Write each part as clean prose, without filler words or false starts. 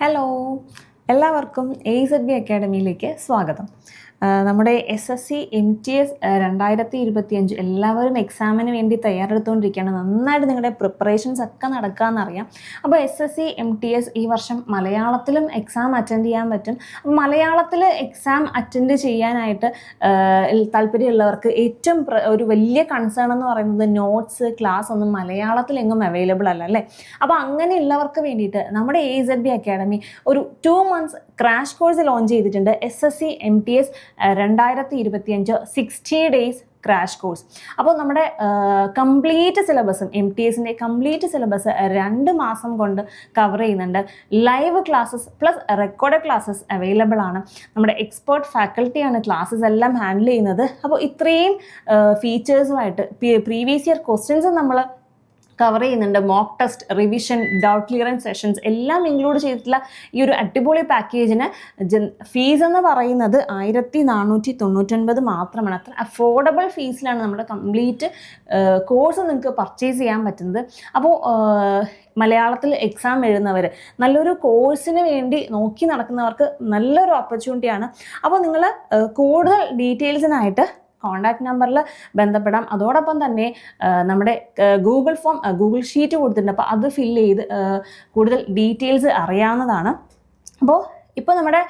Hello, എല്ലാവർക്കും AZB അക്കാഡമിയിലേക്ക് സ്വാഗതം. നമ്മുടെ SSC MTS 2025 എല്ലാവരും എക്സാമിന് വേണ്ടി തയ്യാറെടുത്തുകൊണ്ടിരിക്കുകയാണ്. നന്നായിട്ട് നിങ്ങളുടെ പ്രിപ്പറേഷൻസ് ഒക്കെ നടക്കാമെന്നറിയാം. അപ്പോൾ SSC MTS ഈ വർഷം മലയാളത്തിലും എക്സാം അറ്റൻഡ് ചെയ്യാൻ പറ്റും. മലയാളത്തിൽ എക്സാം അറ്റൻഡ് ചെയ്യാനായിട്ട് താല്പര്യമുള്ളവർക്ക് ഏറ്റവും ഒരു വലിയ കൺസേൺ എന്ന് പറയുന്നത് നോട്ട്സ് ക്ലാസ് ഒന്നും മലയാളത്തിലെങ്ങും അവൈലബിൾ അല്ല അല്ലേ. അപ്പോൾ അങ്ങനെയുള്ളവർക്ക് വേണ്ടിയിട്ട് നമ്മുടെ AZB അക്കാഡമി ഒരു 2 months ക്രാഷ് കോഴ്സ് ലോഞ്ച് ചെയ്തിട്ടുണ്ട്. SSC MTS 2025 60 days crash course. അപ്പോൾ നമ്മുടെ കംപ്ലീറ്റ് സിലബസും MTSൻ്റെ കംപ്ലീറ്റ് സിലബസ് 2 മാസം കൊണ്ട് കവർ ചെയ്യുന്നുണ്ട്. Live classes plus record classes available ആണ്. നമ്മുടെ എക്സ്പേർട്ട് ഫാക്കൽറ്റിയാണ് ക്ലാസ്സസ് എല്ലാം ഹാൻഡിൽ ചെയ്യുന്നത്. അപ്പോൾ ഇത്രയും ഫീച്ചേഴ്സുമായിട്ട് പ്രീവിയസ് ഇയർ ക്വസ്റ്റ്യൻസ് നമ്മൾ കവർ ചെയ്യുന്നുണ്ട്. Mock test, revision, doubt clearance sessions എല്ലാം ഇൻക്ലൂഡ് ചെയ്തിട്ടുള്ള ഈ ഒരു അടിപൊളി പാക്കേജിന് ഫീസ് എന്ന് പറയുന്നത് 1499 മാത്രമാണ്. അത്ര അഫോർഡബിൾ ഫീസിലാണ് നമ്മുടെ കംപ്ലീറ്റ് കോഴ്സ് നിങ്ങൾക്ക് പർച്ചേസ് ചെയ്യാൻ പറ്റുന്നത്. അപ്പോൾ മലയാളത്തിൽ എക്സാം എഴുതുന്നവർ, നല്ലൊരു കോഴ്സിന് വേണ്ടി നോക്കി നടക്കുന്നവർക്ക് നല്ലൊരു ഓപ്പർച്യൂണിറ്റിയാണ്. അപ്പോൾ നിങ്ങൾ കൂടുതൽ ഡീറ്റെയിൽസിനായിട്ട് കോൺടാക്ട് നമ്പറിൽ ബന്ധപ്പെടാം. അതോടൊപ്പം തന്നെ നമ്മുടെ ഗൂഗിൾ ഷീറ്റ് കൊടുത്തിട്ടുണ്ട്. അപ്പോൾ അത് ഫില്ല് ചെയ്ത് കൂടുതൽ ഡീറ്റെയിൽസ് അറിയാവുന്നതാണ്. അപ്പോൾ ഇപ്പോൾ നമ്മുടെ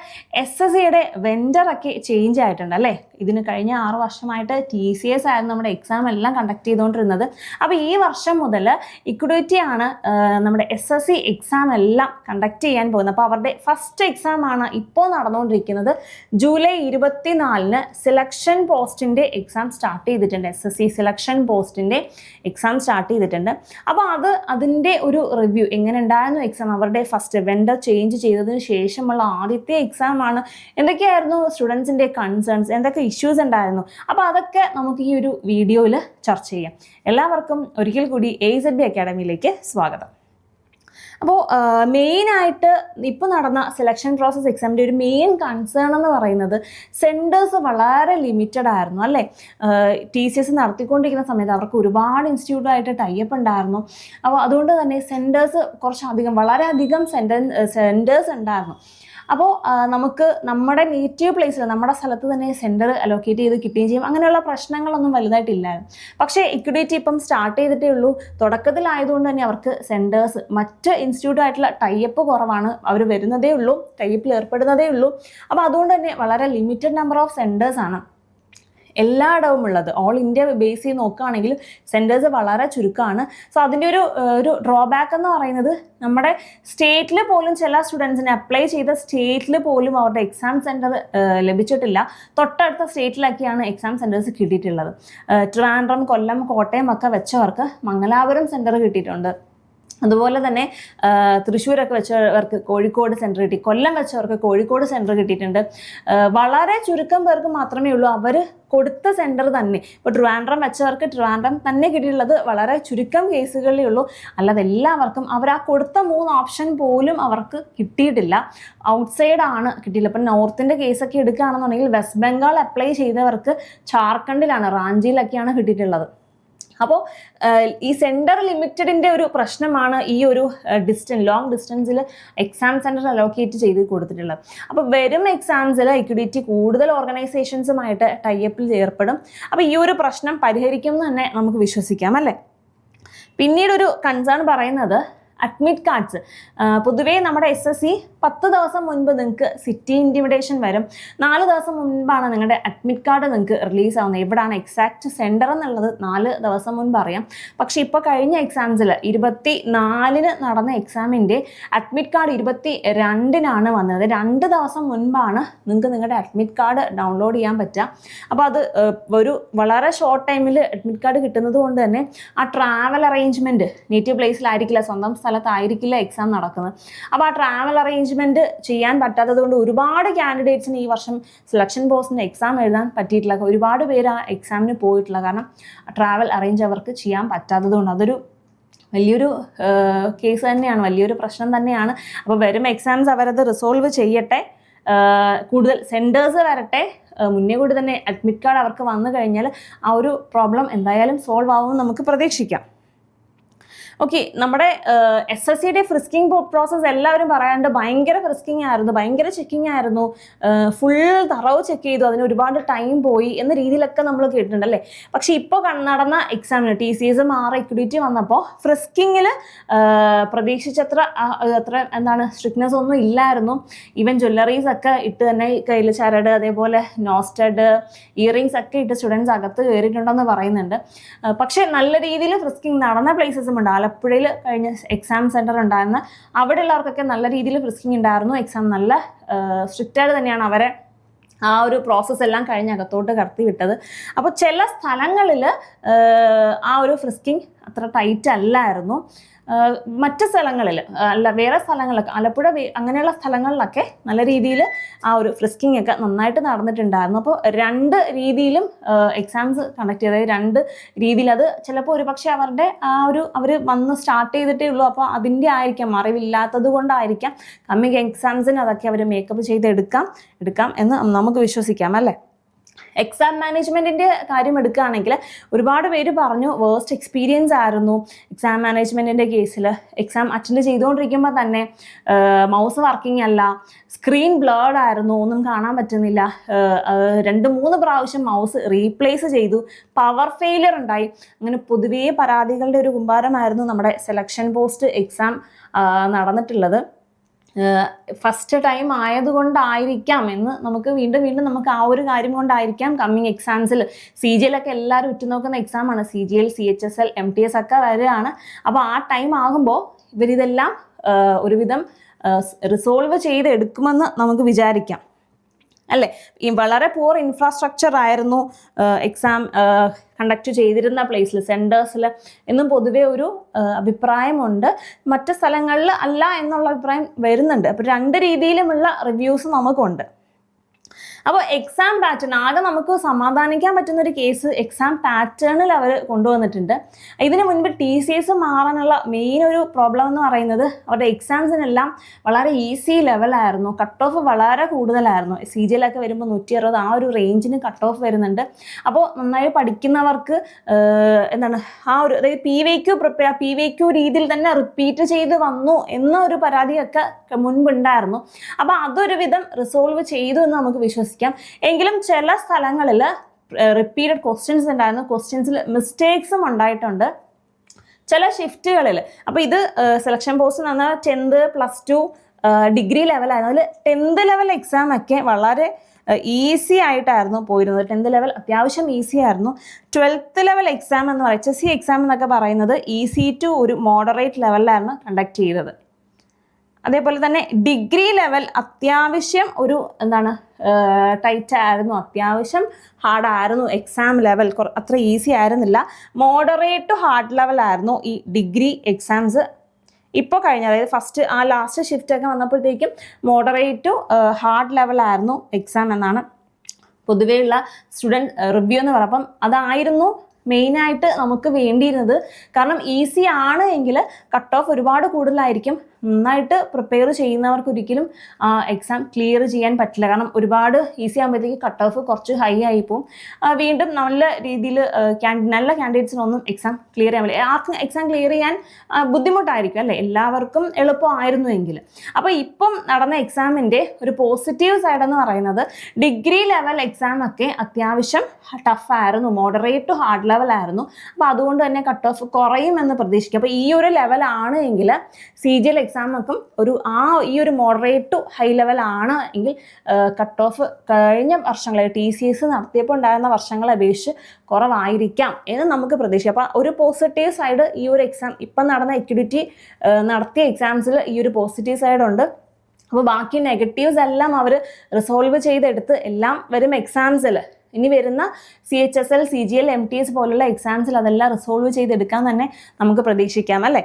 SSCയുടെ വെൻഡറൊക്കെ ചേഞ്ച് ആയിട്ടുണ്ട് അല്ലേ. ഇതിന് കഴിഞ്ഞ 6 വർഷമായിട്ട് TCS ആയിരുന്നു നമ്മുടെ എക്സാം എല്ലാം കണ്ടക്ട് ചെയ്തുകൊണ്ടിരുന്നത്. അപ്പോൾ ഈ വർഷം മുതൽ ഇക്വിറ്റി ആണ് നമ്മുടെ SSC എക്സാം എല്ലാം കണ്ടക്ട് ചെയ്യാൻ പോകുന്നത്. അപ്പോൾ അവരുടെ ഫസ്റ്റ് എക്സാം ആണ് ഇപ്പോൾ നടന്നുകൊണ്ടിരിക്കുന്നത്. ജൂലൈ 24 സെലക്ഷൻ പോസ്റ്റിൻ്റെ എക്സാം സ്റ്റാർട്ട് ചെയ്തിട്ടുണ്ട്. SSC സെലക്ഷൻ പോസ്റ്റിൻ്റെ എക്സാം സ്റ്റാർട്ട് ചെയ്തിട്ടുണ്ട്. അപ്പോൾ അതിൻ്റെ ഒരു റിവ്യൂ എങ്ങനെ ഉണ്ടായിരുന്നു എക്സാം, അവരുടെ ഫസ്റ്റ് വെൻഡർ ചേഞ്ച് ചെയ്തതിന് ശേഷമുള്ള ആദ്യത്തെ എക്സാം ആണ്. എന്തൊക്കെയായിരുന്നു സ്റ്റുഡൻസിൻ്റെ കൺസേൺസ്, എന്തൊക്കെ ഇഷ്യൂസ് ഉണ്ടായിരുന്നു, അപ്പോൾ അതൊക്കെ നമുക്ക് ഈ ഒരു വീഡിയോയിൽ ചർച്ച ചെയ്യാം. എല്ലാവർക്കും ഒരിക്കൽ കൂടി AZB അക്കാഡമിയിലേക്ക് സ്വാഗതം. അപ്പോൾ മെയിനായിട്ട് ഇപ്പോൾ നടന്ന സെലക്ഷൻ പ്രോസസ് എക്സാമിൻ്റെ ഒരു മെയിൻ കൺസേൺ എന്ന് പറയുന്നത് സെൻറ്റേഴ്സ് വളരെ ലിമിറ്റഡ് ആയിരുന്നു അല്ലേ. TCS നടത്തിക്കൊണ്ടിരിക്കുന്ന സമയത്ത് അവർക്ക് ഒരുപാട് ഇൻസ്റ്റിറ്റ്യൂട്ടായിട്ട് ടൈപ്പ് ഉണ്ടായിരുന്നു. അപ്പോൾ അതുകൊണ്ട് തന്നെ സെൻറ്റേഴ്സ് വളരെയധികം സെൻറ്റേഴ്സ് ഉണ്ടായിരുന്നു. അപ്പോൾ നമുക്ക് നമ്മുടെ നേറ്റീവ് പ്ലേസിൽ നമ്മുടെ സ്ഥലത്ത് തന്നെ സെൻറ്റർ അലോക്കേറ്റ് ചെയ്ത് കിട്ടുകയും ചെയ്യും. അങ്ങനെയുള്ള പ്രശ്നങ്ങളൊന്നും വലുതായിട്ടില്ലായിരുന്നു. പക്ഷേ ഇക്വിറ്റി ഇപ്പം സ്റ്റാർട്ട് ചെയ്തിട്ടേ ഉള്ളൂ. തുടക്കത്തിലായതുകൊണ്ട് തന്നെ അവർക്ക് സെൻറ്റേഴ്സ് മറ്റ് ഇൻസ്റ്റിറ്റ്യൂട്ടായിട്ടുള്ള ടൈപ്പ് കുറവാണ്. അവർ വരുന്നതേ ഉള്ളൂ, ടൈപ്പിൽ ഏർപ്പെടുന്നതേ ഉള്ളൂ. അപ്പോൾ അതുകൊണ്ട് തന്നെ വളരെ ലിമിറ്റഡ് നമ്പർ ഓഫ് സെൻറ്റേഴ്സാണ് എല്ലായിടവും ഉള്ളത്. ഓൾ ഇന്ത്യ ബേസ് ചെയ്ത് നോക്കുകയാണെങ്കിൽ സെൻറ്റേഴ്സ് വളരെ ചുരുക്കമാണ്. സോ അതിൻ്റെ ഒരു ഡ്രോബാക്ക് എന്ന് പറയുന്നത് നമ്മുടെ സ്റ്റേറ്റിൽ പോലും ചില സ്റ്റുഡൻസിന് അപ്ലൈ ചെയ്ത സ്റ്റേറ്റിൽ പോലും അവരുടെ എക്സാം സെൻറ്റർ ലഭിച്ചിട്ടില്ല. തൊട്ടടുത്ത സ്റ്റേറ്റിലൊക്കെയാണ് എക്സാം സെൻറ്റേഴ്സ് കിട്ടിയിട്ടുള്ളത്. ട്രിവാൻഡ്രം, കൊല്ലം, കോട്ടയം ഒക്കെ വെച്ചവർക്ക് മംഗലാപുരം സെൻറ്റർ കിട്ടിയിട്ടുണ്ട്. അതുപോലെ തന്നെ തൃശ്ശൂരൊക്കെ വെച്ചവർക്ക് കോഴിക്കോട് സെൻറ്റർ കിട്ടി. കൊല്ലം വെച്ചവർക്ക് കോഴിക്കോട് സെൻറ്റർ കിട്ടിയിട്ടുണ്ട്. വളരെ ചുരുക്കം പേർക്ക് മാത്രമേ ഉള്ളൂ അവർ കൊടുത്ത സെൻറ്റർ തന്നെ. ഇപ്പോൾ ട്രിവാൻഡ്രം വെച്ചവർക്ക് ട്രിവാൻഡ്രം തന്നെ കിട്ടിയിട്ടുള്ളത് വളരെ ചുരുക്കം കേസുകളിലേ ഉള്ളൂ. അല്ലാതെ എല്ലാവർക്കും അവർ ആ കൊടുത്ത 3 ഓപ്ഷൻ പോലും അവർക്ക് കിട്ടിയിട്ടില്ല. ഔട്ട്സൈഡ് ആണ് കിട്ടിയില്ല. ഇപ്പം നോർത്തിൻ്റെ കേസൊക്കെ എടുക്കുകയാണെന്നുണ്ടെങ്കിൽ വെസ്റ്റ് ബംഗാൾ അപ്ലൈ ചെയ്തവർക്ക് ജാർഖണ്ഡിലാണ്, റാഞ്ചിയിലൊക്കെയാണ് കിട്ടിയിട്ടുള്ളത്. അപ്പോൾ ഈ സെൻറ്റർ ലിമിറ്റഡിൻ്റെ ഒരു പ്രശ്നമാണ് ഈ ഒരു ലോങ് ഡിസ്റ്റൻസിൽ എക്സാം സെൻറ്റർ അലോക്കേറ്റ് ചെയ്ത് കൊടുത്തിട്ടുള്ളത്. അപ്പോൾ വരും എക്സാംസിൽ ഇക്വിറ്റി കൂടുതൽ ഓർഗനൈസേഷൻസുമായിട്ട് ടൈപ്പിൽ ഏർപ്പെടും. അപ്പോൾ ഈ ഒരു പ്രശ്നം പരിഹരിക്കും എന്ന് തന്നെ നമുക്ക് വിശ്വസിക്കാം അല്ലേ. പിന്നീടൊരു കൺസേൺ പറയുന്നത് അഡ്മിറ്റ് കാർഡ്സ്. പൊതുവേ നമ്മുടെ SSC 10 ദിവസം മുൻപ് നിങ്ങൾക്ക് സിറ്റി ഇൻറ്റിമിഡേഷൻ വരും. 4 ദിവസം മുൻപാണ് നിങ്ങളുടെ അഡ്മിറ്റ് കാർഡ് നിങ്ങൾക്ക് റിലീസ് ആവുന്നത്. എവിടെയാണ് എക്സാക്റ്റ് സെൻറ്റർ എന്നുള്ളത് 4 ദിവസം മുൻപ് അറിയാം. പക്ഷേ ഇപ്പോൾ കഴിഞ്ഞ എക്സാംസിൽ 24 നടന്ന എക്സാമിൻ്റെ അഡ്മിറ്റ് കാർഡ് 22 വന്നത്. 2 ദിവസം മുൻപാണ് നിങ്ങൾക്ക് നിങ്ങളുടെ അഡ്മിറ്റ് കാർഡ് ഡൗൺലോഡ് ചെയ്യാൻ പറ്റുക. അപ്പോൾ അത് ഒരു വളരെ ഷോർട്ട് ടൈമിൽ അഡ്മിറ്റ് കാർഡ് കിട്ടുന്നത് കൊണ്ട് തന്നെ ആ ട്രാവൽ അറേഞ്ച്മെൻറ്റ് നേറ്റീവ് പ്ലേസിലായിരിക്കില്ല, സ്വന്തം സ്ഥലത്തായിരിക്കില്ല എക്സാം നടക്കുന്നത്. അപ്പോൾ ആ ട്രാവൽ അറേഞ്ച്മെൻറ്റ് ചെയ്യാൻ പറ്റാത്തത് കൊണ്ട് ഒരുപാട് കാൻഡിഡേറ്റ്സിന് ഈ വർഷം സെലക്ഷൻ പോസ്റ്റിൻ്റെ എക്സാം എഴുതാൻ പറ്റിയിട്ടില്ല. ഒരുപാട് പേര് ആ എക്സാമിന് പോയിട്ടില്ല. കാരണം ട്രാവൽ അറേഞ്ച് അവർക്ക് ചെയ്യാൻ പറ്റാത്തത് കൊണ്ട് അതൊരു വലിയൊരു കേസ് തന്നെയാണ്, വലിയൊരു പ്രശ്നം തന്നെയാണ്. അപ്പോൾ വരും എക്സാംസ് അവരത് റിസോൾവ് ചെയ്യട്ടെ, കൂടുതൽ സെൻറ്റേഴ്സ് വരട്ടെ. മുന്നേ കൂടി തന്നെ അഡ്മിറ്റ് കാർഡ് അവർക്ക് വന്നു കഴിഞ്ഞാൽ ആ ഒരു പ്രോബ്ലം എന്തായാലും സോൾവ് ആവുമെന്ന് നമുക്ക് പ്രതീക്ഷിക്കാം. ഓക്കെ, നമ്മുടെ SSCയുടെ ഫ്രിസ്കിംഗ് പ്രോസസ്സ് എല്ലാവരും പറയാണ്ട് ഭയങ്കര ഫ്രിസ്കിംഗ് ആയിരുന്നു, ഭയങ്കര ചെക്കിംഗ് ആയിരുന്നു, ഫുൾ തറവ് ചെക്ക് ചെയ്തു, അതിന് ഒരുപാട് ടൈം പോയി എന്ന രീതിയിലൊക്കെ നമ്മൾ കേട്ടിട്ടുണ്ട് അല്ലേ. പക്ഷെ ഇപ്പോൾ നടന്ന എക്സാമിന് TCS മാറി എക്വിഡിറ്റി വന്നപ്പോൾ ഫ്രിസ്കിങ്ങിൽ പ്രതീക്ഷിച്ചത്ര എന്താണ് സ്ട്രിക്ട്നെസ് ഒന്നും ഇല്ലായിരുന്നു. ഈവൻ ജ്വല്ലറീസ് ഒക്കെ ഇട്ട് തന്നെ കയ്യിൽ ചരട്, അതേപോലെ നോസ്റ്റഡ് ഇയറിങ്സ് ഒക്കെ ഇട്ട് സ്റ്റുഡൻസ് അകത്ത് കയറിയിട്ടുണ്ടെന്ന് പറയുന്നുണ്ട്. പക്ഷെ നല്ല രീതിയിൽ ഫ്രിസ്കിംഗ് നടന്ന പ്ലേസസും ഉണ്ട്. ആലപ്പുഴയിൽ കഴിഞ്ഞ എക്സാം സെൻറ്റർ ഉണ്ടായിരുന്ന അവിടെയുള്ളവർക്കൊക്കെ നല്ല രീതിയിൽ ഫ്രിസ്കിംഗ് ഉണ്ടായിരുന്നു. എക്സാം നല്ല സ്ട്രിക്റ്റായിട്ട് തന്നെയാണ് അവരെ ആ ഒരു പ്രോസസ്സ് എല്ലാം കഴിഞ്ഞ് അകത്തോട്ട് കടത്തി വിട്ടത്. അപ്പോൾ ചില സ്ഥലങ്ങളിൽ ആ ഒരു ഫ്രിസ്കിംഗ് അത്ര ടൈറ്റ് അല്ലായിരുന്നു. മറ്റ് സ്ഥലങ്ങളിൽ വേറെ സ്ഥലങ്ങളിലൊക്കെ ആലപ്പുഴ അങ്ങനെയുള്ള സ്ഥലങ്ങളിലൊക്കെ നല്ല രീതിയിൽ ആ ഒരു ഫ്രിസ്കിംഗ് ഒക്കെ നന്നായിട്ട് നടന്നിട്ടുണ്ടായിരുന്നു. അപ്പോൾ രണ്ട് രീതിയിലും എക്സാംസ് കണ്ടക്ട് ചെയ്ത്, രണ്ട് രീതിയിൽ അത് ചിലപ്പോൾ ഒരു പക്ഷേ അവരുടെ ആ ഒരു അവർ വന്ന് സ്റ്റാർട്ട് ചെയ്തിട്ടേ ഉള്ളൂ, അപ്പോൾ അതിൻ്റെ ആയിരിക്കാം, അറിവില്ലാത്തത് കൊണ്ടായിരിക്കാം കമ്മിങ് എക്സാംസിന് അതൊക്കെ അവർ മേക്കപ്പ് ചെയ്ത് എടുക്കാം എന്ന് നമുക്ക് വിശ്വസിക്കാം അല്ലേ. എക്സാം മാനേജ്മെൻറ്റിൻ്റെ കാര്യം എടുക്കുകയാണെങ്കിൽ ഒരുപാട് പേര് പറഞ്ഞു വേസ്റ്റ് എക്സ്പീരിയൻസ് ആയിരുന്നു എക്സാം മാനേജ്മെൻറ്റിൻ്റെ കേസിൽ. എക്സാം അറ്റൻഡ് ചെയ്തുകൊണ്ടിരിക്കുമ്പോൾ തന്നെ മൗസ് വർക്കിംഗ് അല്ല, സ്ക്രീൻ ബ്ലേർഡ് ആയിരുന്നു, ഒന്നും കാണാൻ പറ്റുന്നില്ല, 2-3 പ്രാവശ്യം മൗസ് റീപ്ലേസ് ചെയ്തു, പവർ ഫെയിലിയർ ഉണ്ടായി. അങ്ങനെ പൊതുവേ പരാതികളുടെ ഒരു കുമ്പാരമായിരുന്നു നമ്മുടെ സെലക്ഷൻ പോസ്റ്റ് എക്സാം നടന്നിട്ടുള്ളത്. ഫസ്റ്റ് ടൈം ആയതുകൊണ്ടായിരിക്കാം എന്ന് നമുക്ക് വീണ്ടും നമുക്ക് ആ ഒരു കാര്യം കൊണ്ടായിരിക്കാം കമ്മിങ് എക്സാംസിൽ CGL ഒക്കെ എല്ലാവരും ഉറ്റുനോക്കുന്ന എക്സാമാണ്. CGL, CHSL, MTS ഒക്കെ വരികയാണ്. അപ്പോൾ ആ ടൈം ആകുമ്പോൾ ഇവരിതെല്ലാം ഒരുവിധം റിസോൾവ് ചെയ്ത് എടുക്കുമെന്ന് നമുക്ക് വിചാരിക്കാം അല്ലേ. ഈ വളരെ പൂർ ഇൻഫ്രാസ്ട്രക്ചർ ആയിരുന്നു എക്സാം കണ്ടക്ട് ചെയ്തിരുന്ന പ്ലേസിൽ, സെൻറ്റേഴ്സിൽ എന്നും പൊതുവേ ഒരു അഭിപ്രായമുണ്ട്. മറ്റ് സ്ഥലങ്ങളിൽ അല്ല എന്നുള്ള അഭിപ്രായം വരുന്നുണ്ട്. അപ്പോൾ രണ്ട് രീതിയിലുമുള്ള റിവ്യൂസ് നമുക്കുണ്ട്. അപ്പോൾ എക്സാം പാറ്റേൺ ആകെ നമുക്ക് സമാധാനിക്കാൻ പറ്റുന്ന ഒരു കേസ് എക്സാം പാറ്റേണിൽ അവർ കൊണ്ടുവന്നിട്ടുണ്ട്. ഇതിനു മുൻപ് TCS മാറാനുള്ള മെയിൻ ഒരു പ്രോബ്ലം എന്ന് പറയുന്നത് അവരുടെ എക്സാംസിനെല്ലാം വളരെ ഈസി ലെവലായിരുന്നു, കട്ട് ഓഫ് വളരെ കൂടുതലായിരുന്നു. CGL ഒക്കെ വരുമ്പോൾ 160 ആ ഒരു റേഞ്ചിന് കട്ട് ഓഫ് വരുന്നുണ്ട്. അപ്പോൾ നന്നായി പഠിക്കുന്നവർക്ക് എന്താണ് ആ ഒരു, അതായത് PVQ രീതിയിൽ തന്നെ റിപ്പീറ്റ് ചെയ്ത് വന്നു എന്നൊരു പരാതിയൊക്കെ മുൻപുണ്ടായിരുന്നു. അപ്പോൾ അതൊരു വിധം റിസോൾവ് ചെയ്തു എന്ന് നമുക്ക് വിശ്വസിക്കാം. എങ്കിലും ചില സ്ഥലങ്ങളിൽ റിപ്പീറ്റഡ് ക്വസ്റ്റ്യൻസ് ഉണ്ടായിരുന്നു, ക്വസ്റ്റ്യൻസിൽ മിസ്റ്റേക്സും ഉണ്ടായിട്ടുണ്ട് ചില ഷിഫ്റ്റുകളിൽ. അപ്പോൾ ഇത് സെലക്ഷൻ പോസ്റ്റ് എന്ന് പറഞ്ഞാൽ 10th, +2, ഡിഗ്രി ലെവലായിരുന്നു. അതിൽ 10th ലെവൽ എക്സാം ഒക്കെ വളരെ ഈസി ആയിട്ടായിരുന്നു പോയിരുന്നത്. 10th ലെവൽ അത്യാവശ്യം ഈസി ആയിരുന്നു. 12th ലെവൽ എക്സാം എന്ന് പറയുന്നത് HSC എക്സാം എന്നൊക്കെ പറയുന്നത് ഈസി ടു ഒരു മോഡറേറ്റ് ലെവലിലായിരുന്നു കണ്ടക്ട് ചെയ്തത്. അതേപോലെ തന്നെ ഡിഗ്രി ലെവൽ അത്യാവശ്യം ഒരു എന്താണ് ടൈറ്റ് ആയിരുന്നു, അത്യാവശ്യം ഹാർഡായിരുന്നു. എക്സാം ലെവൽ അത്ര ഈസി ആയിരുന്നില്ല, മോഡറേറ്റ് ടു ഹാർഡ് ലെവലായിരുന്നു ഈ ഡിഗ്രി എക്സാംസ്. ഇപ്പോൾ കഴിഞ്ഞ, അതായത് ഫസ്റ്റ് ആ ലാസ്റ്റ് ഷിഫ്റ്റ് ഒക്കെ വന്നപ്പോഴത്തേക്കും മോഡറേറ്റ് ടു ഹാർഡ് ലെവലായിരുന്നു എക്സാം എന്നാണ് പൊതുവെയുള്ള സ്റ്റുഡൻറ്റ് റിവ്യൂ എന്ന് പറയുമ്പം അതായിരുന്നു മെയിനായിട്ട് നമുക്ക് വേണ്ടിയിരുന്നത്. കാരണം ഈസി ആണ് എങ്കിൽ കട്ട് ഓഫ് ഒരുപാട് കൂടുതലായിരിക്കും. നന്നായിട്ട് പ്രിപ്പയർ ചെയ്യുന്നവർക്ക് ഒരിക്കലും എക്സാം ക്ലിയർ ചെയ്യാൻ പറ്റില്ല. കാരണം ഒരുപാട് ഈസി ആകുമ്പോഴത്തേക്ക് കട്ട് ഓഫ് കുറച്ച് ഹൈ ആയി പോവും. വീണ്ടും നല്ല രീതിയിൽ നല്ല ക്യാൻഡിഡേറ്റ്സിനൊന്നും എക്സാം ക്ലിയർ ചെയ്യാൻ പറ്റില്ല. ആർക്കും എക്സാം ക്ലിയർ ചെയ്യാൻ ബുദ്ധിമുട്ടായിരിക്കും അല്ലേ, എല്ലാവർക്കും എളുപ്പമായിരുന്നു എങ്കിൽ. അപ്പോൾ ഇപ്പം നടന്ന എക്സാമിൻ്റെ ഒരു പോസിറ്റീവ് സൈഡ് എന്ന് പറയുന്നത് ഡിഗ്രി ലെവൽ എക്സാം ഒക്കെ അത്യാവശ്യം ടഫായിരുന്നു, മോഡറേറ്റ് ടു ഹാർഡ് ലെവലായിരുന്നു. അപ്പോൾ അതുകൊണ്ട് തന്നെ കട്ട് ഓഫ് കുറയുമെന്ന് പ്രതീക്ഷിക്കും. അപ്പോൾ ഈ ഒരു ലെവലാണ് എങ്കിൽ CGL എക്സാമൊക്കെ ഈ ഒരു മോഡറേറ്റ് ടു ഹൈ ലെവലാണ് എങ്കിൽ കട്ട് ഓഫ് കഴിഞ്ഞ വർഷങ്ങളിൽ TCS നടത്തിയപ്പോൾ ഉണ്ടായിരുന്ന വർഷങ്ങളെ അപേക്ഷിച്ച് കുറവായിരിക്കാം എന്ന് നമുക്ക് പ്രതീക്ഷിക്കാം. അപ്പോൾ ഒരു പോസിറ്റീവ് സൈഡ് ഈ ഒരു എക്സാം ഇപ്പം നടന്ന എക്വിഡിറ്റി നടത്തിയ എക്സാംസിൽ ഈ ഒരു പോസിറ്റീവ് സൈഡ് ഉണ്ട്. അപ്പോൾ ബാക്കി നെഗറ്റീവ്സ് എല്ലാം അവർ റിസോൾവ് ചെയ്തെടുത്ത് എല്ലാം വരും എക്സാംസിൽ, ഇനി വരുന്ന CHSL, CGL, MTS പോലുള്ള എക്സാംസിൽ അതെല്ലാം റിസോൾവ് ചെയ്തെടുക്കാൻ തന്നെ നമുക്ക് പ്രതീക്ഷിക്കാം അല്ലേ.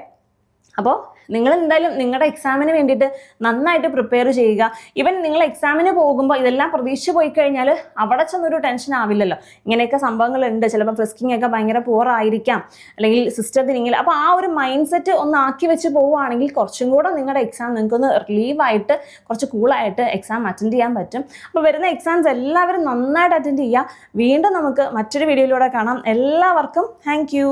അപ്പോൾ നിങ്ങൾ എന്തായാലും നിങ്ങളുടെ എക്സാമിന് വേണ്ടിയിട്ട് നന്നായിട്ട് പ്രിപ്പയർ ചെയ്യുക. ഈവൻ നിങ്ങൾ എക്സാമിന് പോകുമ്പോൾ ഇതെല്ലാം പ്രതീക്ഷിച്ച് പോയി കഴിഞ്ഞാൽ അവിടെ ചെന്നൊരു ടെൻഷൻ ആവില്ലല്ലോ. ഇങ്ങനെയൊക്കെ സംഭവങ്ങളുണ്ട്, ചിലപ്പോൾ ഫ്രിസ്കിംഗ് ഒക്കെ ഭയങ്കര പൂർ ആയിരിക്കാം, അല്ലെങ്കിൽ സിസ്റ്റത്തിനെങ്കിൽ. അപ്പോൾ ആ ഒരു മൈൻഡ് സെറ്റ് ഒന്ന് ആക്കി വെച്ച് പോവുകയാണെങ്കിൽ കുറച്ചും കൂടെ നിങ്ങളുടെ എക്സാം നിങ്ങൾക്കൊന്ന് റിലീവായിട്ട് കുറച്ച് കൂളായിട്ട് എക്സാം അറ്റൻഡ് ചെയ്യാൻ പറ്റും. അപ്പോൾ വരുന്ന എക്സാംസ് എല്ലാവരും നന്നായിട്ട് അറ്റൻഡ് ചെയ്യുക. വീണ്ടും നമുക്ക് മറ്റൊരു വീഡിയോയിലൂടെ കാണാം. എല്ലാവർക്കും താങ്ക് യു.